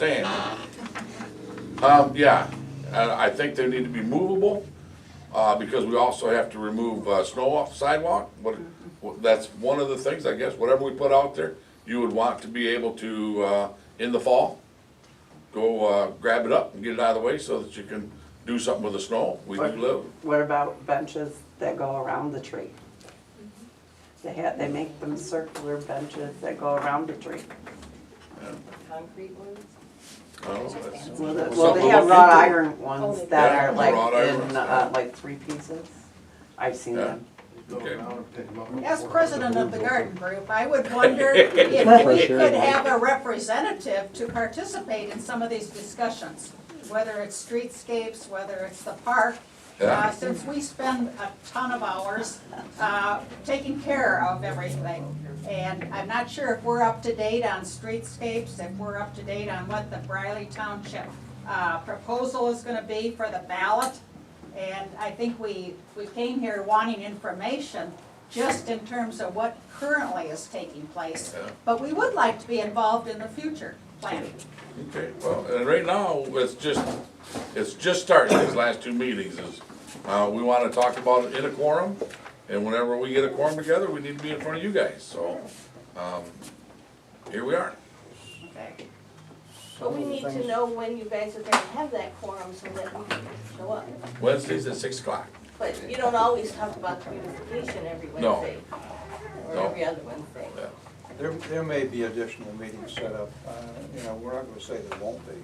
Sand. Yeah, I think they need to be movable, because we also have to remove, snow off the sidewalk. That's one of the things, I guess, whatever we put out there, you would want to be able to, in the fall, go, grab it up and get it out of the way so that you can do something with the snow. We do live. What about benches that go around the tree? They make them circular benches that go around the tree. Concrete ones? Well, they have wrought iron Oh, ones they that do. are like Wrought iron in, ones. like 3 pieces. I've seen Yeah. them. Okay. As president of the garden group, I would wonder if we could have a representative to participate in some of these discussions, whether it's streetscapes, whether it's the park. Yeah. Since we spend a ton of hours taking care of everything. And I'm not sure if we're up to date on streetscapes, if we're up to date on what the Briley Township proposal is gonna be for the ballot. And I think we came here wanting information just in terms of what currently is taking place. Yeah. But we would like to be involved in the future planning. Okay, well, and right now, it's just starting, these last 2 meetings is, we wanna talk about it in a quorum, and whenever we get a quorum together, we need to be in front of you guys, so, here we are. Okay. But we need to know when you guys are gonna have that quorum so that we can show up. Wednesdays at 6 o'clock. But you don't always talk about beautification every No. Wednesday. Or No. every other Wednesday. Yeah. There may be additional meetings set up, we're not gonna say there won't be.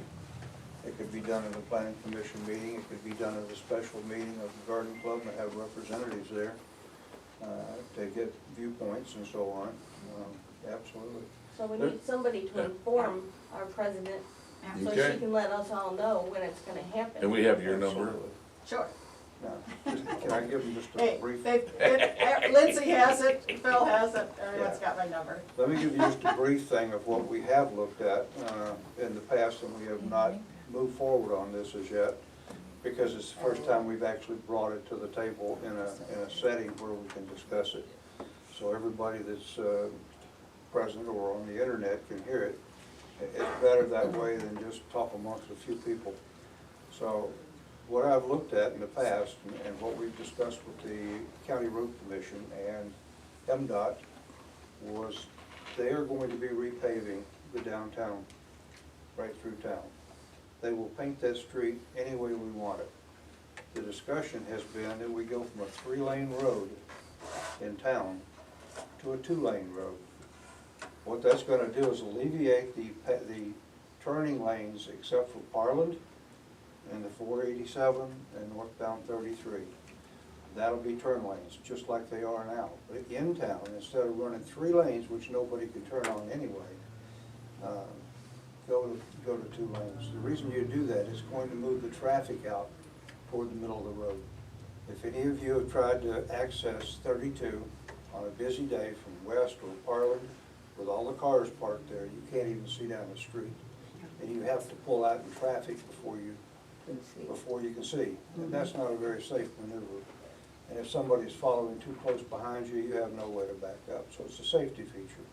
It could be done at a planning commission meeting, it could be done at a special meeting of the garden club and have representatives there, to get viewpoints and so on, absolutely. So we need somebody to inform our president so Okay. she can let us all know when it's gonna happen. And we have your number. Absolutely. Sure. Now, can I give them just a Hey, brief? Lindsay has it, Phil has it, everyone's got my number. Let me give you just a brief thing of what we have looked at in the past, and we have not moved forward on this as yet, because it's the first time we've actually brought it to the table in a setting where we can discuss it. So everybody that's present or on the internet can hear it. It's better that way than just talk amongst a few people. So what I've looked at in the past, and what we've discussed with the County Road Commission and MDOT, was they are going to be repaving the downtown, right through town. They will paint that street any way we want it. The discussion has been that we go from a 3-lane road in town to a 2-lane road. What that's gonna do is alleviate the turning lanes except for Parland and the 487 and northbound 33. That'll be turn lanes, just like they are now. But in town, instead of running 3 lanes, which nobody can turn on anyway, go to 2 lanes. The reason you do that is going to move the traffic out toward the middle of the road. If any of you have tried to access 32 on a busy day from west or Parland, with all the cars parked there, you can't even see down the street. And you have to pull out in traffic before you can see. And that's not a very safe maneuver. And if somebody's following too close behind you, you have no way to back up. So it's a safety feature.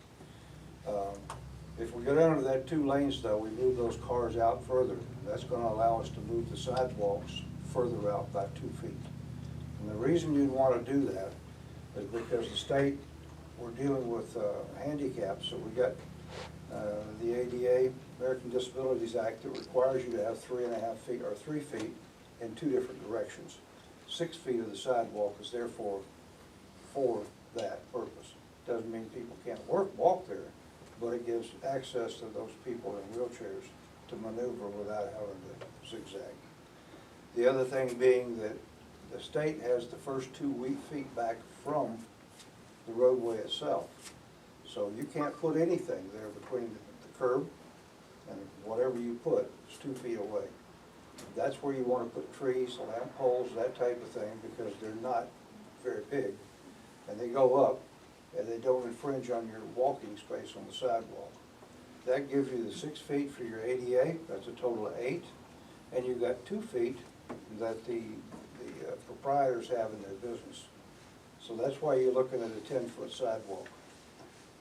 If we go down to that 2 lanes though, we move those cars out further. That's gonna allow us to move the sidewalks further out by 2 feet. And the reason you'd wanna do that is because the state, we're dealing with handicaps, so we got the ADA, American Disabilities Act, that requires you to have 3.5 feet or 3 feet in 2 different directions. 6 feet of the sidewalk is therefore for that purpose. Doesn't mean people can't walk there, but it gives access to those people in wheelchairs to maneuver without having to zigzag. The other thing being that the state has the first 2 feet back from the roadway itself. So you can't put anything there between the curb and whatever you put is 2 feet away. That's where you want to put trees, lamp poles, that type of thing, because they're not very big. And they go up, and they don't infringe on your walking space on the sidewalk. That gives you the 6 feet for your ADA, that's a total of 8. And you've got 2 feet that the proprietors have in their business. So that's why you're looking at a 10-foot sidewalk.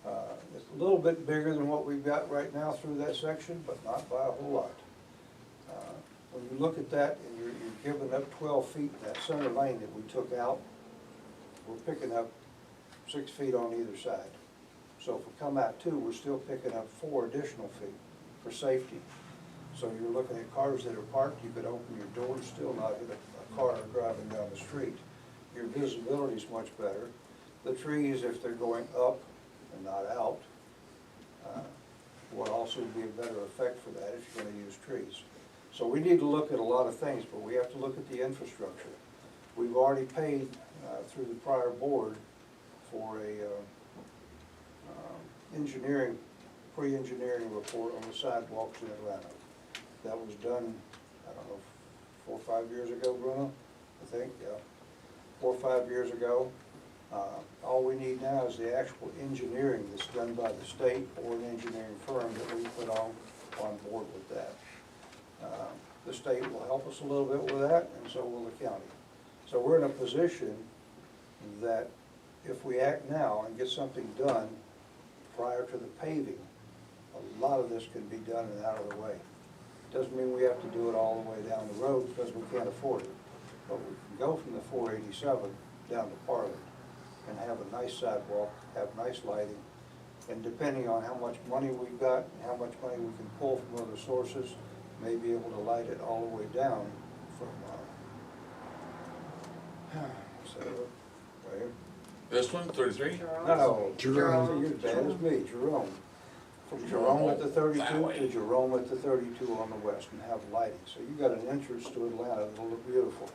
It's a little bit bigger than what we've got right now through that section, but not by a whole lot. When you look at that and you're giving up 12 feet in that center lane that we took out, we're picking up 6 feet on either side. So if we come out 2, we're still picking up 4 additional feet for safety. So you're looking at cars that are parked, you could open your doors, still not hit a car driving down the street. Your visibility is much better. The trees, if they're going up and not out, will also be a better effect for that if you're gonna use trees. So we need to look at a lot of things, but we have to look at the infrastructure. We've already paid through the prior board for a pre-engineering report on the sidewalks in Atlanta. That was done, I don't know, 4 or 5 years ago, Bruno, I think, yeah. 4 or 5 years ago. All we need now is the actual engineering that's done by the state or an engineering firm that we put on board with that. The state will help us a little bit with that, and so will the county. So we're in a position that if we act now and get something done prior to the paving, a lot of this can be done and out of the way. Doesn't mean we have to do it all the way down the road because we can't afford it. But we can go from the 487 down to Parliament and have a nice sidewalk, have nice lighting, and depending on how much money we've got and how much money we can pull from other sources, may be able to light it all the way down from, right here. This one, 33? No, Jerome. you're as bad as me, Jerome. From Jerome at the That 32 way. to Jerome at the 32 on the west and have lighting. So you've got an entrance to Atlanta that'll look beautiful.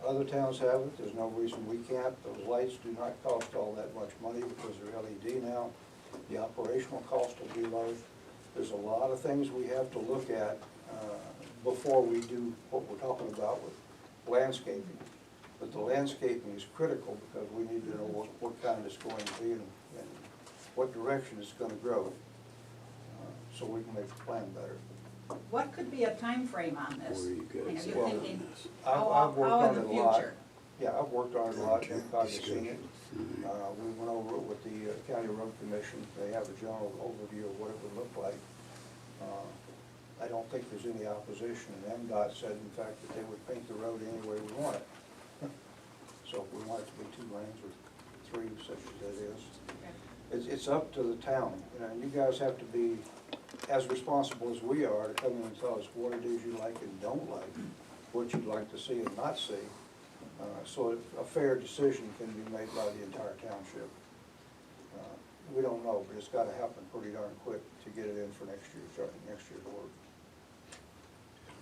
Other towns have it, there's no reason we can't. Those lights do not cost all that much money because they're LED now. The operational cost will be low. There's a lot of things we have to look at before we do what we're talking about with landscaping. But the landscaping is critical because we need to know what kind it's going to be and what direction it's going to grow, so we can make the plan better. What could be a time frame on this? Where you I mean, guys are you Well, thinking, I've worked how on in it the a lot. future? Yeah, I've worked on it a lot, Okay, you've probably seen it. discussion. We went over it with the County Road Commission, they have a general overview of what it would look like. I don't think there's any opposition, and MDOT said, in fact, that they would paint the road any way we want it. So if we want it to be 2 lanes or 3, such as that is. It's up to the town, you know, you guys have to be as responsible as we are to come in and tell us what it is you like and don't like, what you'd like to see and not see, so a fair decision can be made by the entire township. We don't know, but it's gotta happen pretty darn quick to get it in for next year's work.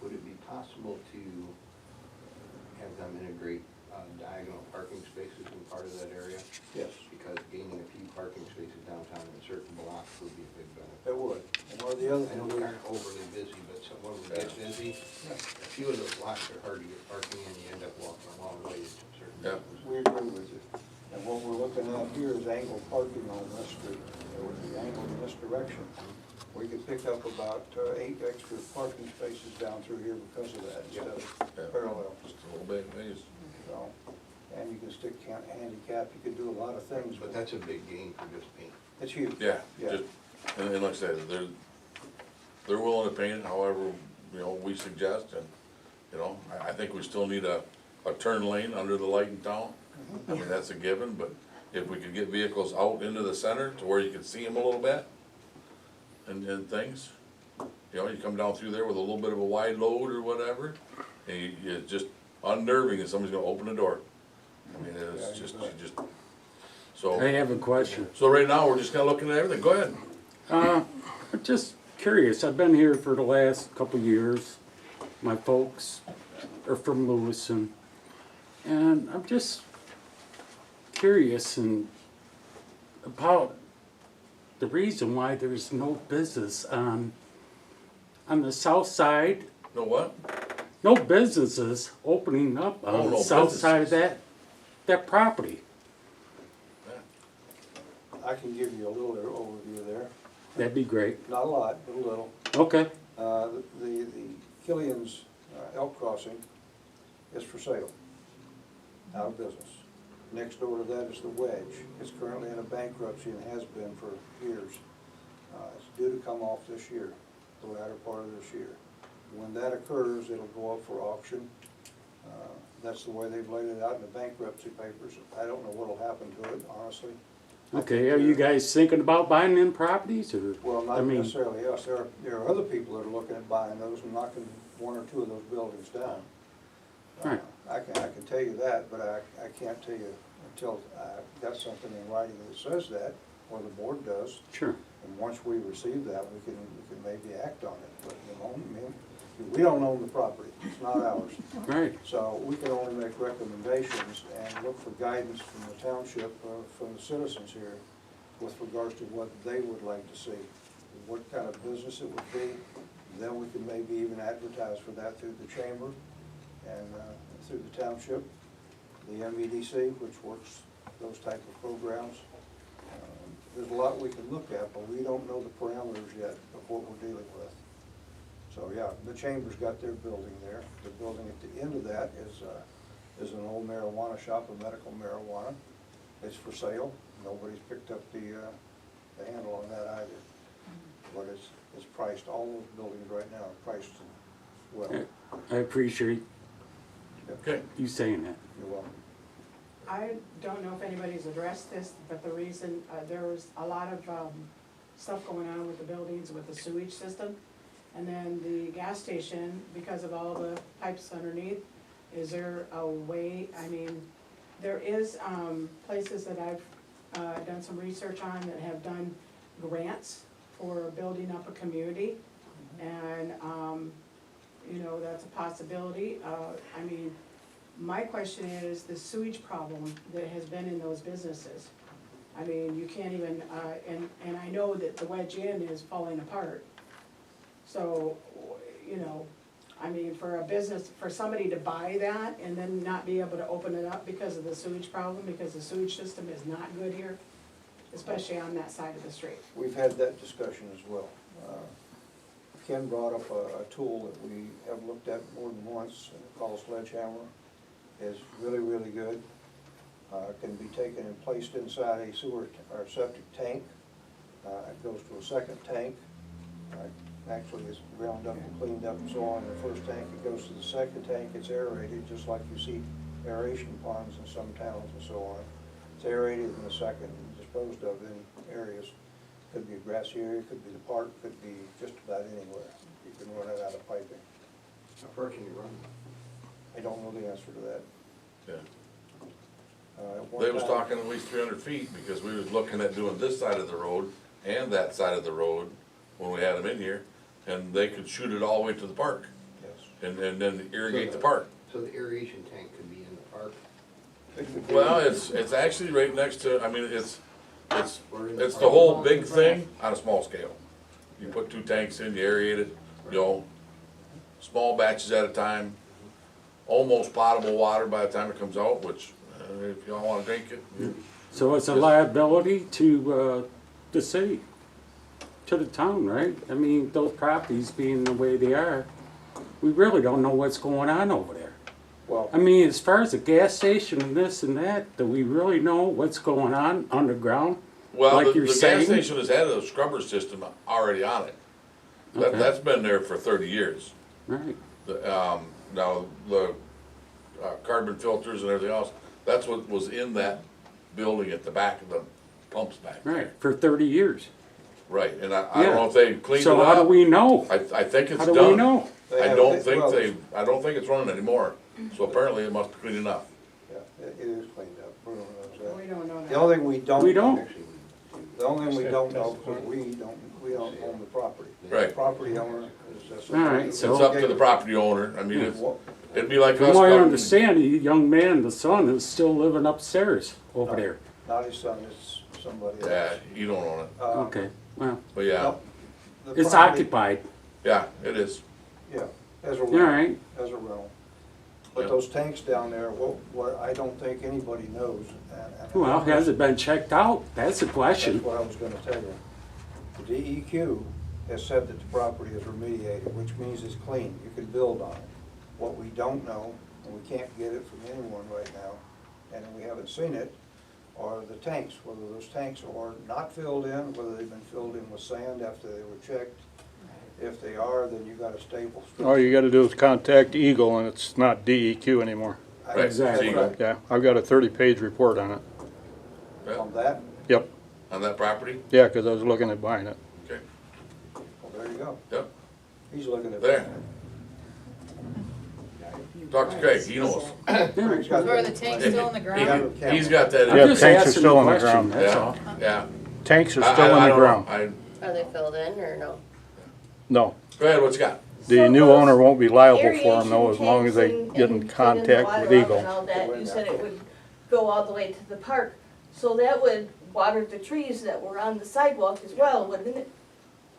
Would it be possible to have them integrate diagonal parking spaces in part of that area? Yes, Because gaining a few parking spaces downtown in certain blocks would be a big benefit. it would. And one of the other I know things we aren't overly busy, but when we get busy, a few of those blocks are hard to get parking in, you end up walking a long ways to certain Yeah. places. we agree with you. And what we're looking at here is angled parking on this street. It would be angled in this direction. We could pick up about 8 extra parking spaces down through here because of that instead Yeah. of parallel. Just a little bit, maybe. So, and you can stick handicap, you could do a lot of things. But that's a big gain for just paint. It's huge. Yeah, Yeah. just, and like I said, they're willing to paint it however, you know, we suggest, and, you know, I think we still need a turn lane under the light in town. I mean, that's a given, but if we could get vehicles out into the center to where you can see them a little bit, and things, you know, you come down through there with a little bit of a wide load or whatever, and it's just unnerving if somebody's gonna open the door. I mean, it's just, so. I have a question. So right now, we're just kinda looking at everything, go ahead. I'm just curious, I've been here for the last couple of years. My folks are from Lewiston, and I'm just curious about the reason why there's no business on the south side. Know what? No businesses opening up Oh, on the no south side of businesses. that property. I can give you a little overview there. That'd be great. Not a lot, but a little. Okay, The Killian's elk crossing is for sale, out of business. Next door to that is the Wedge. It's currently in a bankruptcy and has been for years. It's due to come off this year, the latter part of this year. When that occurs, it'll go up for auction. That's the way they've laid it out in the bankruptcy papers. I don't know what'll happen to it, honestly. Okay, are you guys thinking about buying them properties, or? Well, I not mean, necessarily us. There are other people that are looking at buying those and knocking one or two of those buildings down. Right. I can tell you that, but I can't tell you until I've got something in writing that says that, or the board does. Sure. And once we receive that, we can maybe act on it. But at the moment, I mean, we don't own the property. It's not ours. Right. So we can only make recommendations and look for guidance from the township, from the citizens here, with regards to what they would like to see, what kind of business it would be. Then we can maybe even advertise for that through the chamber and through the township, the MEDC, which works those type of programs. There's a lot we can look at, but we don't know the parameters yet of what we're dealing with. So, yeah, the chamber's got their building there. The building at the end of that is an old marijuana shop, a medical marijuana. It's for sale. Nobody's picked up the handle on that either. But it's priced, all those buildings right now are priced well. I appreciate Okay. you saying that. You're welcome. I don't know if anybody's addressed this, but the reason, there was a lot of stuff going on with the buildings, with the sewage system. And then the gas station, because of all the pipes underneath, is there a way, I mean, there is places that I've done some research on that have done grants for building up a community. And, you know, that's a possibility. I mean, my question is the sewage problem that has been in those businesses. I mean, you can't even, and I know that the Wedge Inn is falling apart. So, you know, I mean, for a business, for somebody to buy that and then not be able to open it up because of the sewage problem, because the sewage system is not good here, especially on that side of the street. We've had that discussion as well. Ken brought up a tool that we have looked at more than once, called Sledgehammer. Is really, really good. Can be taken and placed inside a sewer or septic tank. It goes to a second tank. Actually, it's ground up and cleaned up and so on in the first tank. It goes to the second tank. It's aerated, just like you see aeration ponds in some towns and so on. It's aerated in the second and disposed of in areas. Could be a grassy area, could be the park, could be just about anywhere. You can run it out of piping. How far can you run? I don't know the answer to that. Yeah. At one They was time- talking at least 300 feet, because we was looking at doing this side of the road and that side of the road when we had them in here, and they could shoot it all the way to the park, Yes. and then irrigate the park. So the aeration tank could be in the park? It could be- Well, it's actually right next to, I mean, it's the whole big thing on a small scale. You put 2 tanks in, you aerate it, you know, small batches at a time, almost potable water by the time it comes out, which, if y'all wanna drink it. So it's a liability to the city, to the town, right? I mean, those properties being the way they are, we really don't know what's going on over there. Well, I mean, as far as the gas station and this and that, do we really know what's going on underground? Well, Like the you're gas saying? station has had a scrubber system already on it. Okay. That's been there for 30 years. Right, Now, the carbon filters and everything else, that's what was in that building at the back of the pumps back there. right, for 30 years. Right, and I don't know Yeah. if they cleaned it So how do up. we know? I think it's How done. do we know? they I have- don't think well, I don't think it's running anymore. So apparently it must be clean enough. Yeah, it is cleaned up. Bruno knows We that. don't know The that. only thing we don't. We don't. Actually, The only thing we don't know, because we don't own the property. Right. The property owner is. All right, It's so- up to the property owner. I mean, it'd be like us. From what I coming- understand, the young man, the son, is still living upstairs over there. Not his son, it's somebody else. Yeah, you don't own it. Okay, well, But yeah, No, the it's property- occupied, yeah, it is. Yeah, as a all rental. right. As a rental. Yeah. But those tanks down there, what I don't think anybody knows. and Well, has it been checked out? That's the That's question. what I was gonna tell you. The DEQ has said that the property is remediated, which means it's clean, you can build on it. What we don't know, and we can't get it from anyone right now, and we haven't seen it, are the tanks, whether those tanks are not filled in, whether they've been filled in with sand after they were checked. If they are, then you got a stable structure. All you gotta do is contact Eagle and it's not DEQ anymore. I- Right, Exactly. that's right. Yeah, I've got a 30-page report on it. Yeah. On that, Yep, On that property? yeah, 'cause I was looking at buying it. Okay, well, there you go. yep, He's looking at. there. Talk to Craig, he knows. Craig's got Are the- the tanks still in the ground? He's got that. Yeah, I'm just tanks are asking still a in the question, ground. that's all. Yeah, yeah. Tanks are I still in the don't ground. know. Are they filled in or no? No, Go ahead, what you got? the So new those owner won't be liable for them though, as aeration long as they tanks get and in cleaning the contact water with up Eagle. and all that, you said it would go all the way to the park. So that would water the trees that were on the sidewalk as well, wouldn't it?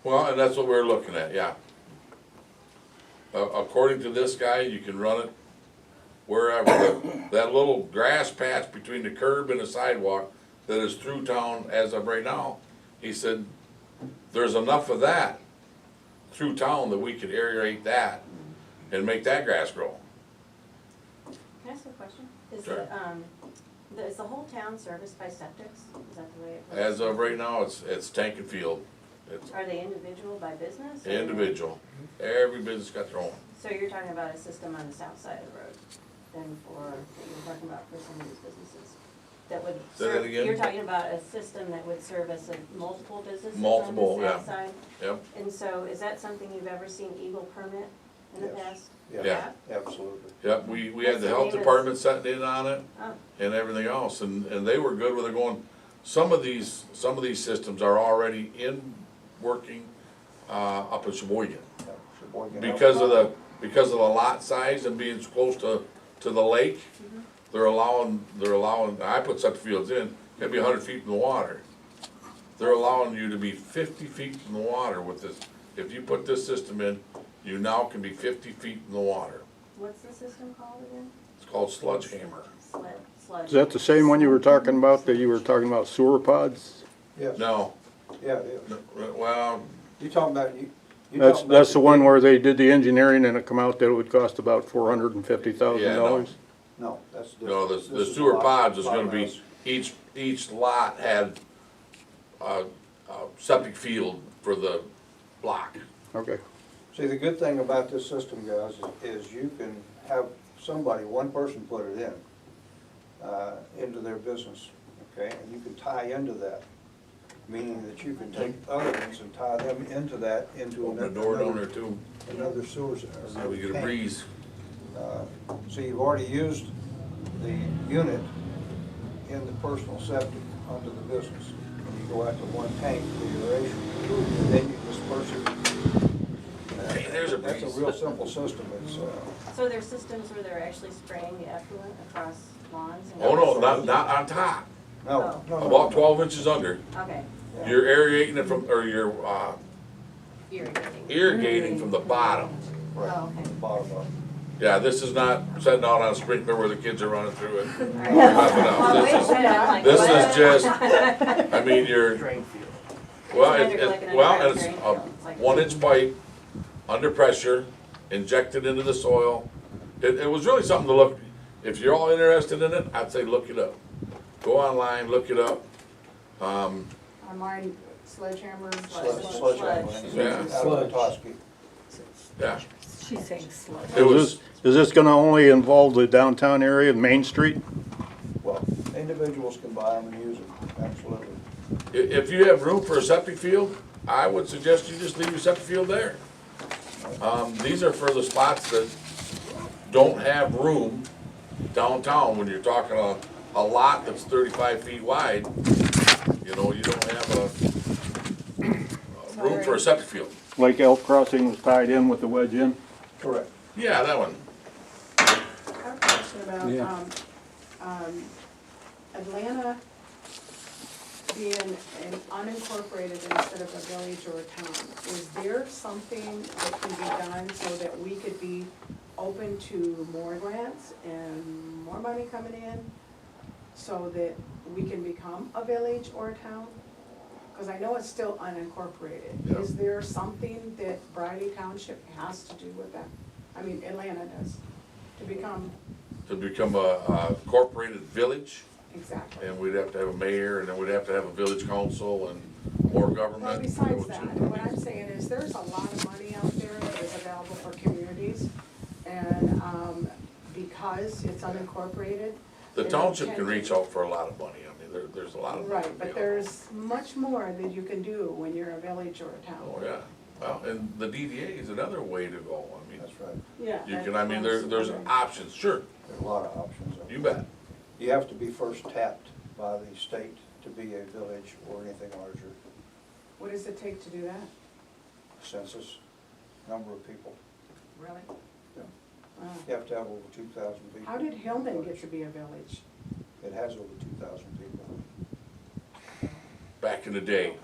Well, and that's what we're looking at, yeah. According to this guy, you can run it wherever. That little grass patch between the curb and the sidewalk that is through town as of right now, he said, there's enough of that through town that we could aerate that and make that grass grow. Can I ask a question? Sure. Is the whole town serviced by septics? Is that the way it works? As of right now, it's tank and field. It's Are they individual by business? or- individual. Every business got their own. So you're talking about a system on the south side of the road, then for, that you're talking about for some of these businesses? That would Say that serve, again? you're talking about a system that would service multiple businesses on Multiple, the yeah. south side? Yep. And so is that something you've ever seen Eagle permit in the Yes. past? Yeah. Absolutely. Yep, we had What's the the health name of department setting in on it Oh, and everything else, and they were good with it going. Some of these systems are already working, up in Sheboygan. Yeah, Sheboygan. Because of the lot size and being close to the lake, they're allowing, I put septic fields in, gotta be 100 feet from the water. They're allowing you to be 50 feet from the water with this. If you put this system in, you now can be 50 feet from the water. what's the system called again? It's called sludge hammer. Sludge. Is that the same one you were talking about, that you were talking about sewer pods? Yes, No, yeah, it is. well, You talking about, you That's, talking about that's the one where they did the engineering and it come out that it would cost about $450,000. No, that's different. no, This the is a sewer lot- pods is lot gonna be, less. each lot had a septic field for the block. Okay. See, the good thing about this system, guys, is you can have somebody, one person put it into their business, okay? And you can tie into that, meaning that you can take other ones and tie them into that, into Open the door down there too, another sewer. so we get a tank. breeze. So you've already used the unit in the personal septic onto the business. And you go out to one tank for the aeration, and then you disperse it. Hey, there's a That's a breeze. real simple system. It's, So there's systems where they're actually spraying the effluent across lawns? and- Oh, no, not on top, no, no, no. about 12 inches under. Okay, Yeah. You're aerating it from, or you're irrigating. irrigating from the bottom. Right, Oh, okay. bottom up. Yeah, this is not setting out on a sprinkler where the kids are running through it. All right. Nothing Well, wait a else. minute, I'm like, This what? is just, I mean, you're, well, It's like an well, underground it's drain a field. It's like- 1-inch pipe, under pressure, injected into the soil. It was really something to look, if you're all interested in it, I'd say look it up. Go online, look it up. Online sledgehammer. Sledgehammer. Yeah. Out of Petoskey. Yeah, She's saying sludge. it was, Is this gonna only involve the downtown area, Main Street? Well, individuals can buy them and use them, absolutely. if you have room for a septic field, I would suggest you just leave your septic field there. These are for the spots that don't have room downtown, when you're talking a lot that's 35 feet wide, you know, you don't have a room for a septic field. Like Elk Crossing was tied in with the wedge in? Correct. Yeah, that one. I have a question about, Yeah. Atlanta being an unincorporated instead of a village or a town. Is there something that can be done so that we could be open to more grants and more money coming in? So that we can become a village or a town? Because I know it's still unincorporated. Yeah. Is there something that Briley Township has to do with that? I mean, Atlanta does, to become to become a incorporated village, Exactly. and we'd have to have a mayor, and then we'd have to have a village council and more government. Well, besides that, what I'm saying is there's a lot of money out there that is available for communities. And, because it's unincorporated. The they township tend can to- reach out for a lot of money, I mean, there's a lot of money. Right, but there's much more that you can do when you're a village or a town. Oh, yeah, well, and the DDA is another way to go, I mean, That's right. Yeah. you can, I mean, there's options, sure, There's a lot of options. you bet. You have to be first tapped by the state to be a village or anything larger. What does it take to do that? Census, number of people. Really? Yeah. You have to have over 2,000 people. How did Hillman get to be a village? It has over 2,000 people. Back in the day,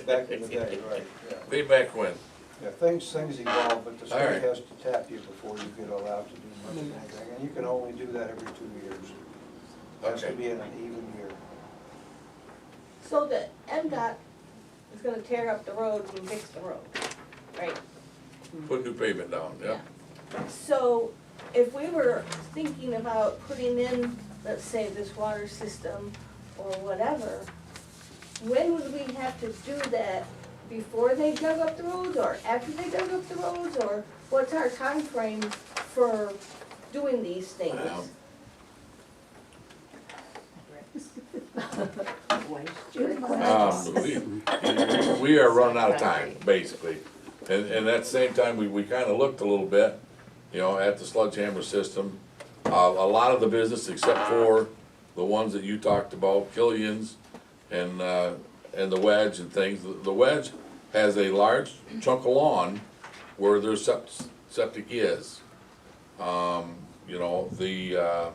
Back in the day, right, yeah. way back when. Yeah, things evolve, but the All right. state has to tap you before you get allowed to do much of anything, and you can only do that every 2 years. It has to Okay. be in an even year. So the MDOT is gonna tear up the road and fix the road, right? Put new pavement down, yeah. So if we were thinking about putting in, let's say, this water system or whatever, when would we have to do that? Before they dug up the roads or after they dug up the roads, or what's our time frame for doing these things? We are running out of time, basically. And at the same time, we kinda looked a little bit, you know, at the sledgehammer system. A lot of the business, except for the ones that you talked about, Killian's and the Wedge and things. The Wedge has a large chunk of lawn where their septic is. You know, the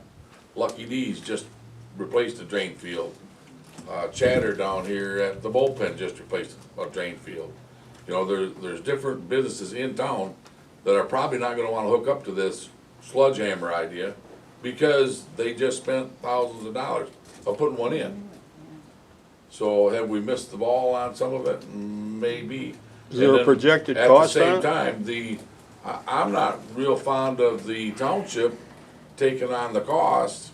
Lucky D's just replaced the drain field. Chatter down here at the bullpen just replaced a drain field. You know, there's different businesses in town that are probably not gonna wanna hook up to this sledgehammer idea because they just spent thousands of dollars of putting one in. So have we missed the ball on some of it? Maybe. Is there a And then projected cost on At the it? same time, I'm not real fond of the township taking on the cost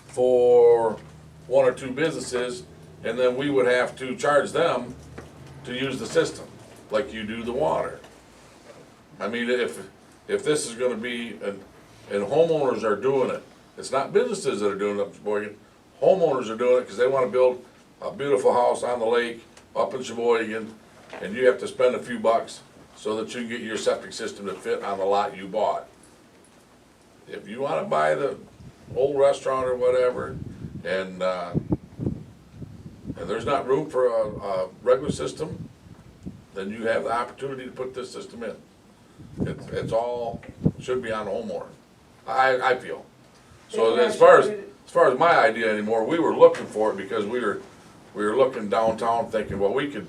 for one or two businesses, and then we would have to charge them to use the system, like you do the water. I mean, if this is gonna be, and homeowners are doing it, it's not businesses that are doing it up in Sheboygan, homeowners are doing it because they wanna build a beautiful house on the lake up in Sheboygan, and you have to spend a few bucks so that you can get your septic system to fit on the lot you bought. If you wanna buy the old restaurant or whatever, and there's not room for a regular system, then you have the opportunity to put this system in. It's all, should be on the homeowner, I feel. So as far as my idea anymore, we were looking for it because we were looking downtown thinking, well, we could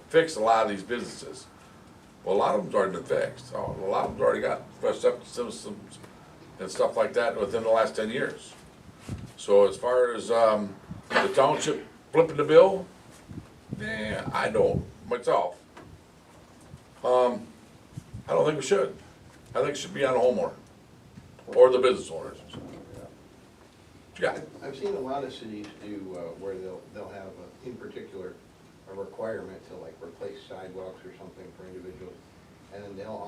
fix a lot of these businesses. Well, a lot of them's already been fixed, a lot of them's already got fresh septic systems and stuff like that within the last 10 years. So as far as, the township flipping the bill, I don't, myself. I don't think we should. I think it should be on the homeowner, or the business owners. What you got? I've seen a lot of cities do, where they'll have, in particular, a requirement to like replace sidewalks or something for individuals, and then they'll